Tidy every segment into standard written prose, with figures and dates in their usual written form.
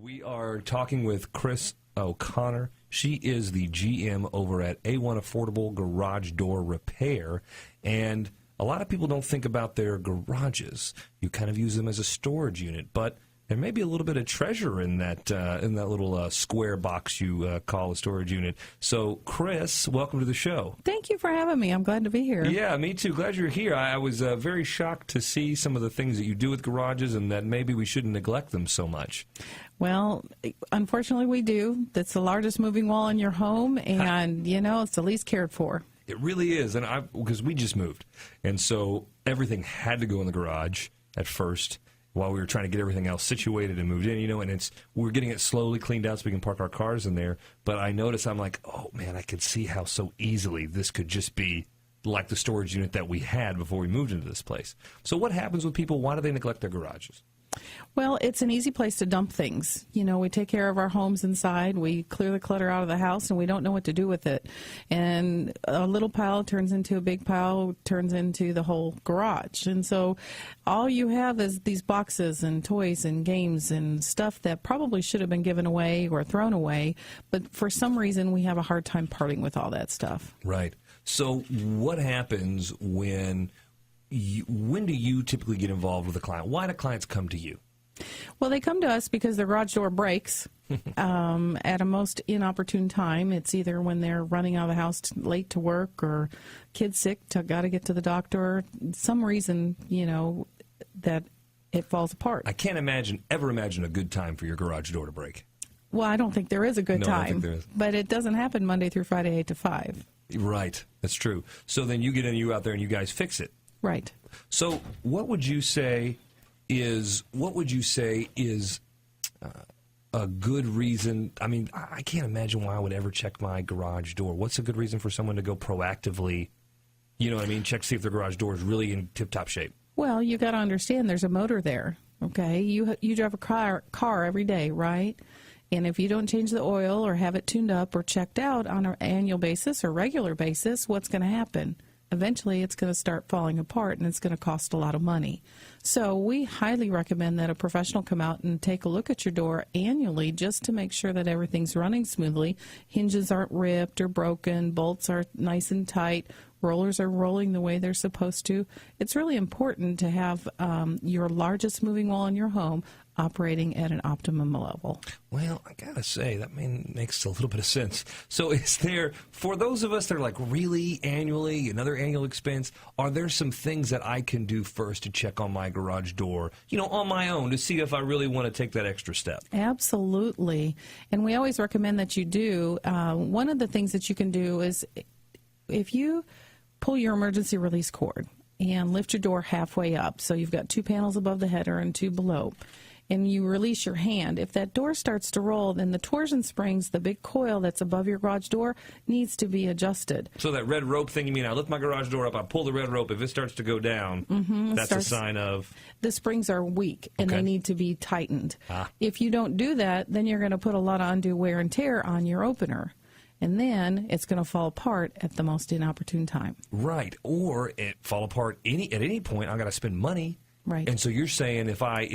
We are talking with Kris O'Connor. She is the GM over at A1 Affordable Garage Door Repair. And a lot of people don't think about their garages. You kind of use them as a storage unit, but there may be a little bit of treasure in that little square box you call a storage unit. So, Kris, welcome to the show. Thank you for having me. I'm glad to be here. Yeah, me too. Glad you're here. I was very shocked to see some of the things that you do with garages and that maybe we shouldn't neglect them so much. Well, unfortunately we do. That's the largest moving wall in your home, and, it's the least cared for. It really is, and because we just moved, and so everything had to go in the garage at first while we were trying to get everything else situated and moved in, and we're getting it slowly cleaned out so we can park our cars in there. But I noticed, I'm like, oh, man, I could see how so easily this could just be like the storage unit that we had before we moved into this place. So what happens with people? Why do they neglect their garages? Well, it's an easy place to dump things. We take care of our homes inside. We clear the clutter out of the house, and we don't know what to do with it. And a little pile turns into a big pile, turns into the whole garage. And so all you have is these boxes and toys and games and stuff that probably should have been given away or thrown away. But for some reason, we have a hard time parting with all that stuff. Right. So what happens when do you typically get involved with a client? Why do clients come to you? Well, they come to us because their garage door breaks at a most inopportune time. It's either when they're running out of the house late to work, or kids sick, got to get to the doctor. Some reason, that it falls apart. I can't ever imagine a good time for your garage door to break. Well, I don't think there is a good time. I don't think there is. But it doesn't happen Monday through Friday, 8 to 5. Right. That's true. So then you get in, you out there, and you guys fix it. Right. So what would you say is a good reason? I mean, I can't imagine why I would ever check my garage door. What's a good reason for someone to go proactively, check to see if their garage door is really in tip-top shape? Well, you got to understand there's a motor there, okay? You drive a car every day, right? And if you don't change the oil or have it tuned up or checked out on an annual basis or regular basis, what's going to happen? Eventually, it's going to start falling apart, and it's going to cost a lot of money. So we highly recommend that a professional come out and take a look at your door annually just to make sure that everything's running smoothly. Hinges aren't ripped or broken. Bolts are nice and tight. Rollers are rolling the way they're supposed to. It's really important to have your largest moving wall in your home operating at an optimum level. Well, I gotta say, that makes a little bit of sense. So is there, for those of us that are like really annually, another annual expense, are there some things that I can do first to check on my garage door, on my own, to see if I really want to take that extra step? Absolutely. And we always recommend that you do. One of the things that you can do is if you pull your emergency release cord and lift your door halfway up, so you've got 2 panels above the header and 2 below, and you release your hand, if that door starts to roll, then the torsion springs, the big coil that's above your garage door, needs to be adjusted. So that red rope thing, you mean I lift my garage door up, I pull the red rope, if it starts to go down, that's a sign of? The springs are weak, and they need to be tightened. If you don't do that, then you're going to put a lot of undue wear and tear on your opener. And then it's going to fall apart at the most inopportune time. Right. Or it fall apart at any point. I've got to spend money. Right. And so you're saying if I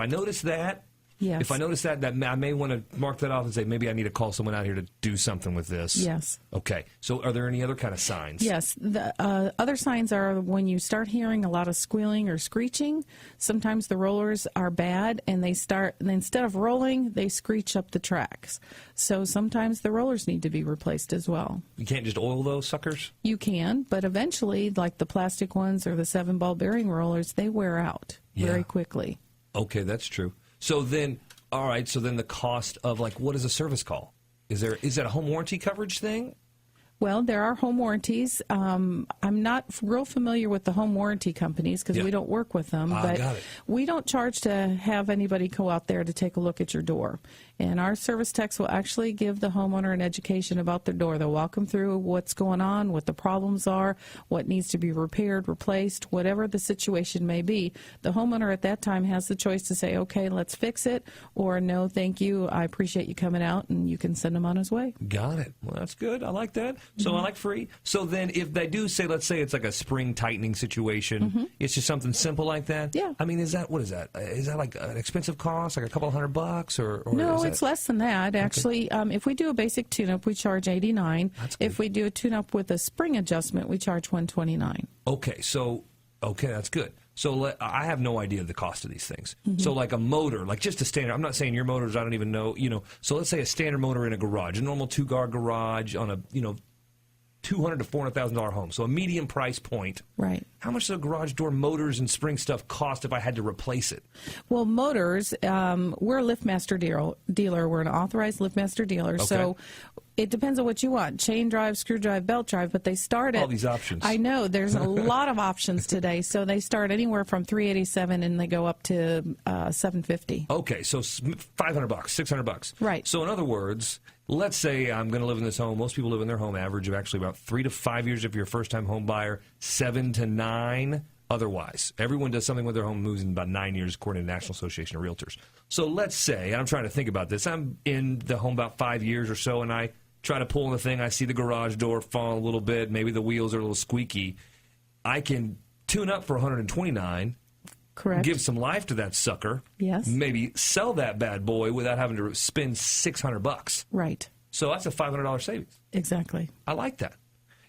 notice that, yes. If I notice that I may want to mark that off and say maybe I need to call someone out here to do something with this. Yes. Okay. So are there any other kind of signs? Yes. The other signs are when you start hearing a lot of squealing or screeching. Sometimes the rollers are bad, and instead of rolling, they screech up the tracks. So sometimes the rollers need to be replaced as well. You can't just oil those suckers? You can, but eventually, like the plastic ones or the 7-ball bearing rollers, they wear out very quickly. Okay, that's true. So then, all right, the cost of, what is a service call? Is that a home warranty coverage thing? Well, there are home warranties. I'm not real familiar with the home warranty companies because we don't work with them. But we don't charge to have anybody go out there to take a look at your door. And our service techs will actually give the homeowner an education about their door. They'll walk them through what's going on, what the problems are, what needs to be repaired, replaced, whatever the situation may be. The homeowner at that time has the choice to say, okay, let's fix it, or no, thank you, I appreciate you coming out, and you can send him on his way. Got it. Well, that's good. I like that. So I like free. So then if they do say, let's say it's like a spring tightening situation, it's just something simple like that? Yeah. I mean, what is that? Is that like an expensive cost, like a couple $100 or No, is it's less than that. Actually, if we do a basic tune-up, we charge $89. That's good. If we do a tune-up with a spring adjustment, we charge $129. Okay, that's good. So I have no idea the cost of these things. So like a motor, like just a standard, I'm not saying your motors, I don't even know, so let's say a standard motor in a garage, a normal 2-car garage on a, $200,000 to $400,000 home. So a medium price point. Right. How much does a garage door motors and spring stuff cost if I had to replace it? Well, motors, we're a LiftMaster dealer. We're an authorized LiftMaster dealer. Okay. So it depends on what you want. Chain drive, screw drive, belt drive, but they start at... All these options. I know. There's a lot of options today. So they start anywhere from $387 and they go up to $750. Okay, so $500, $600. Right. So in other words, let's say I'm going to live in this home. Most people live in their home average of actually about 3 to 5 years if you're a first-time home buyer, 7 to 9 otherwise. Everyone does something with their home, moves in about 9 years according to the National Association of Realtors. So let's say, and I'm trying to think about this, I'm in the home about 5 years or so, and I try to pull in the thing, I see the garage door fall a little bit, maybe the wheels are a little squeaky. I can tune up for $129. Correct. Give some life to that sucker. Yes. Maybe sell that bad boy without having to spend $600. Right. So that's a $500 savings. Exactly. I like that.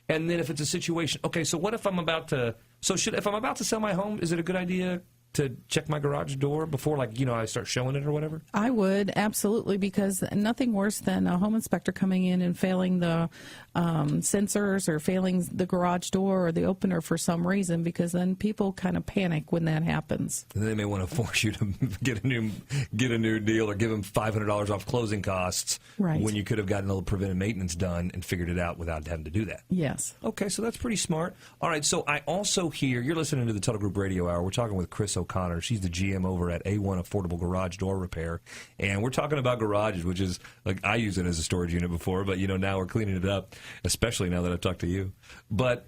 And then if it's a situation, okay, so what if I'm about to, if I'm about to sell my home, is it a good idea to check my garage door before, I start showing it or whatever? I would, absolutely, because nothing worse than a home inspector coming in and failing the sensors or failing the garage door or the opener for some reason, because then people kind of panic when that happens. And they may want to force you to get a new deal or give them $500 off closing costs Right. when you could have gotten a little preventive maintenance done and figured it out without having to do that. Yes. Okay, so that's pretty smart. All right, so I also hear, you're listening to the Tuttle Group Radio Hour. We're talking with Kris O'Connor. She's the GM over at A1 Affordable Garage Door Repair. And we're talking about garages, which is, I use it as a storage unit before, but, now we're cleaning it up, especially now that I've talked to you. But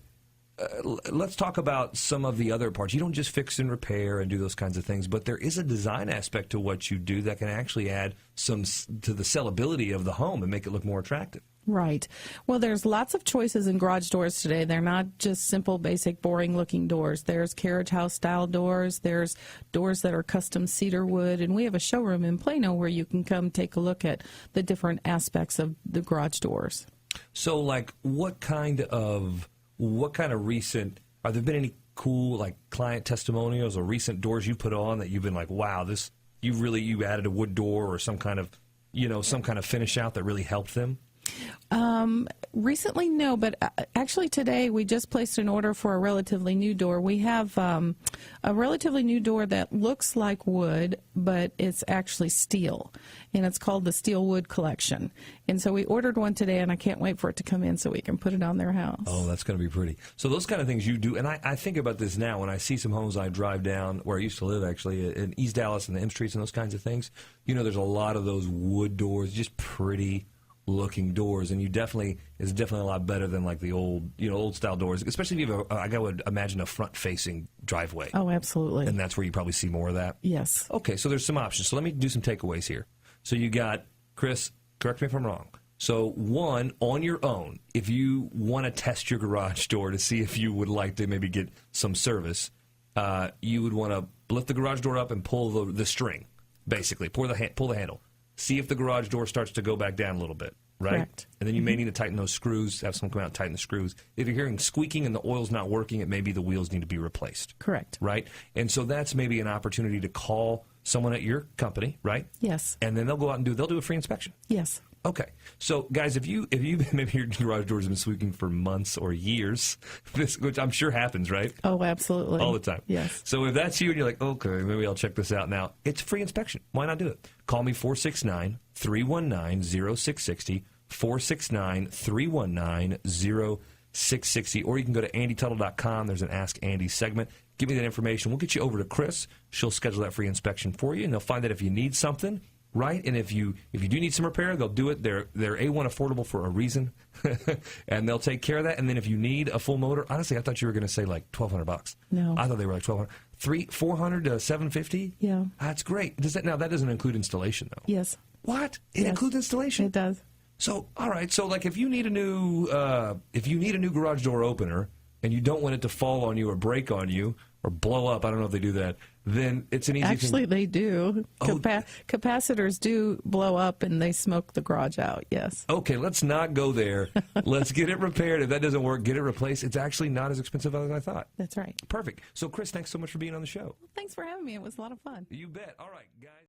let's talk about some of the other parts. You don't just fix and repair and do those kinds of things, but there is a design aspect to what you do that can actually add some to the sellability of the home and make it look more attractive. Right. Well, there's lots of choices in garage doors today. They're not just simple, basic, boring-looking doors. There's carriage house-style doors. There's doors that are custom cedar wood. And we have a showroom in Plano where you can come take a look at the different aspects of the garage doors. So, what kind of recent, have there been any cool, client testimonials or recent doors you put on that you've been like, wow, you added a wood door or some kind of finish out that really helped them? Recently, no, but actually today we just placed an order for a relatively new door. We have a relatively new door that looks like wood, but it's actually steel, and it's called the Steel Wood Collection. And so we ordered one today, and I can't wait for it to come in so we can put it on their house. Oh, that's going to be pretty. So those kind of things you do, and I think about this now when I see some homes I drive down where I used to live, actually, in East Dallas and the M Streets and those kinds of things. There's a lot of those wood doors, just pretty looking doors, and it's definitely a lot better than the old style doors, especially if you have I would imagine a front facing driveway. Oh, absolutely. And that's where you probably see more of that. Yes. Okay, so there's some options. So let me do some takeaways here. So you got, Kris, correct me if I'm wrong. So one, on your own, if you want to test your garage door to see if you would like to maybe get some service, you would want to lift the garage door up and pull the string, basically, pull the handle. See if the garage door starts to go back down a little bit, right? Correct. And then you may need to tighten those screws, have someone come out and tighten the screws. If you're hearing squeaking and the oil's not working, it may be the wheels need to be replaced. Correct. Right? And so that's maybe an opportunity to call someone at your company, right? Yes. And then they'll go out and do a free inspection. Yes. Okay. So, guys, if you maybe your garage doors have been squeaking for months or years, which I'm sure happens, right? Oh, absolutely. All the time. Yes. So if that's you and you're like, okay, maybe I'll check this out now, it's a free inspection. Why not do it? Call me 469-319-0660, 469-319-0660, or you can go to andytuttle.com. There's an Ask Andy segment. Give me that information. We'll get you over to Kris. She'll schedule that free inspection for you, and they'll find that if you need something, right? And if you do need some repair, they'll do it. They're A1 affordable for a reason, and they'll take care of that. And then if you need a full motor, honestly, I thought you were going to say $1,200. No. I thought they were $1,200. $400 to $750. Yeah. That's great. That doesn't include installation though? Yes. What? It Yes. includes installation? It does. So, all right. So, like, if you need a new garage door opener, and you don't want it to fall on you or break on you or blow up, I don't know if they do that, then it's an easy Actually, thing. they do. Oh. Capacitors do blow up and they smoke the garage out, yes. Okay, let's not go there. Let's get it repaired. If that doesn't work, get it replaced. It's actually not as expensive as I thought. That's right. Perfect. So, Kris, thanks so much for being on the show. Thanks for having me. It was a lot of fun. You bet. All right, guys.